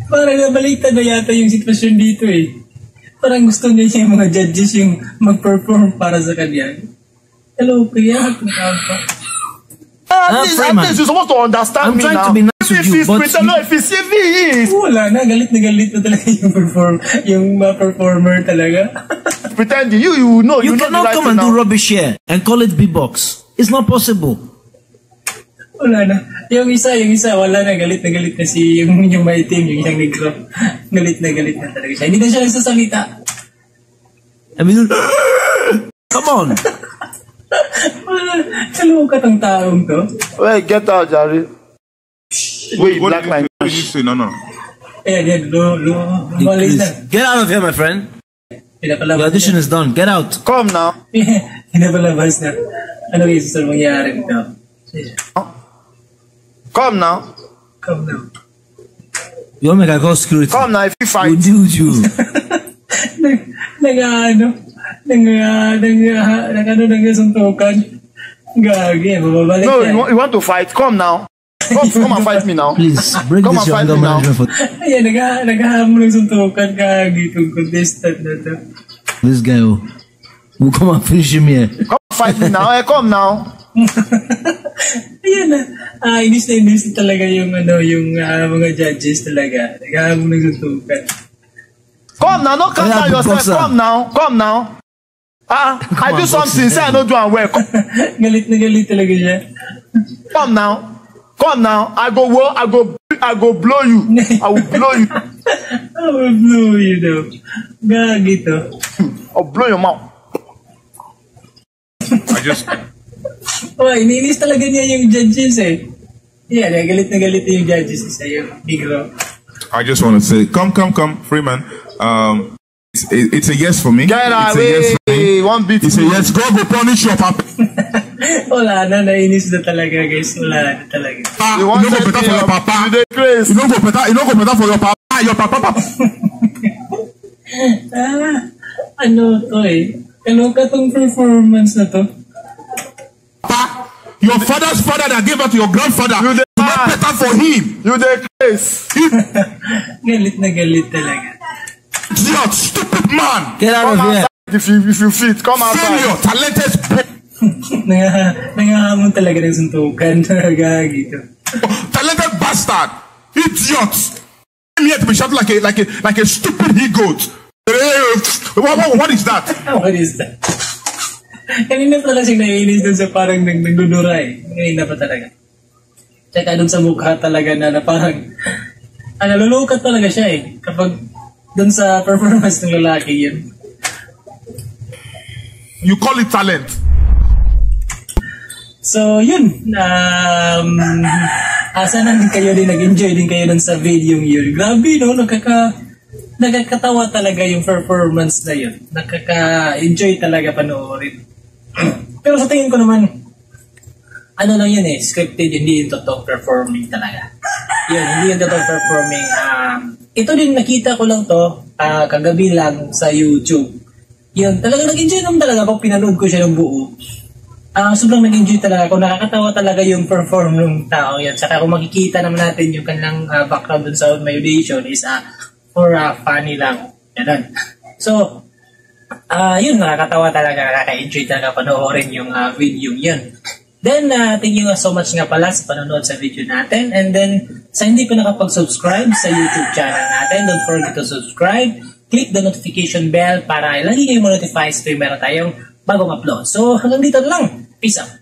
Parang nabaliktad na yata yung sitwasyon dito eh. Parang gusto niya yung mga judges yung mag-perform para sa kanya. Hello, kaya at least you're supposed to understand me now. I'm trying to be nice with you, but if he's wala na, galit na talaga yung performer talaga. Pretending, you know, you cannot come and do rubbish here and call it B-box. It's not possible. Wala na. Yung isa, wala na, galit na si yung maitim, yung isang negro. Galit na talaga siya. Hindi na siya nagsasalita. I mean, come on. Kalukat ang taong to. Wait, get out, Jerry. Wait, black line. No. Yeah, get out of here, my friend. The audition is done. Get out. Come now. Pinapalabas na. Ano yung isa mangyari nito? Come now. You want me to call security? Come now, if you fight. Would you? Nagsuntukan. Gagi, babalik no, you want to fight? Come now. Come and fight me now. Please, bring this your anger management for... Ayan, naghahamon ng suntukan. Gagi, itong contestant na to. This guy will come and finish him here. Come fight me now. Come now. Ayan na. Inis talaga yung mga judges talaga. Naghahamon ng suntukan. Come now, don't calm down yourself. Come now. I do something, say I don't do and well. Galit na galit talaga siya. Come now. I go blow you. I will blow you. I will blow you though. Gagi to. I'll blow your mouth. Iniinis talaga niya yung judges eh. Yeah, galit na galit yung judges sa'yo, Negro. I just want to say, come, Freeman. It's a yes for me. Get away. It's a yes. Go punish your papa. Wala na, nainis na talaga, guys. Wala na talaga. You don't go better for your papa. You don't go better for your papa. Your papa. Ano to eh? Ano ka tong performance na to? Papa, your father's father that gave birth to your grandfather. You not better for him. You the case. Galit na galit talaga. Idiot, stupid man. Get out of here. If you fit, come outside. Failure, talented. Nangahamon talaga ng suntukan. Gagi to. Talented bastard. Idiot. I'm here to be shouted like a stupid he-goat. What is that? What is that? Kanina pala siyang naiinis dun sa parang nagdudura eh. Kanina pa talaga. Tsaka dun sa mukha talaga na parang nalulukat talaga siya eh. Kapag dun sa performance ng lalaki yun. You call it talent. So yun. Sana din kayo din nag-enjoy din kayo dun sa video yun. Grabe no, nakakatawa talaga yung performance na yun. Nakaka-enjoy talaga panoorin. Pero sa tingin ko naman, ano lang yun eh, scripted, hindi yung totoong performing talaga. Yun, hindi yung totoong performing. Ito din nakita ko lang to, kagabi lang sa YouTube. Yun, talaga nag-enjoy naman talaga pag pinanood ko siya ng buo. Sobrang nag-enjoy talaga ako, nakakatawa talaga yung perform ng tao yan. Saka kung makikita naman natin yung kanilang background dun sa my audition is for funny lang. Yan. So, yun, nakakatawa talaga, nakaka-enjoy talaga panoorin yung video yun. Then, thank you so much nga pala sa panonood sa video natin. And then, sa hindi pa nakapag-subscribe sa YouTube channel natin, don't forget to subscribe. Click the notification bell para lagi kayo ma-notify tuwing meron tayong bagong upload. So, hanggang dito lang. Peace out.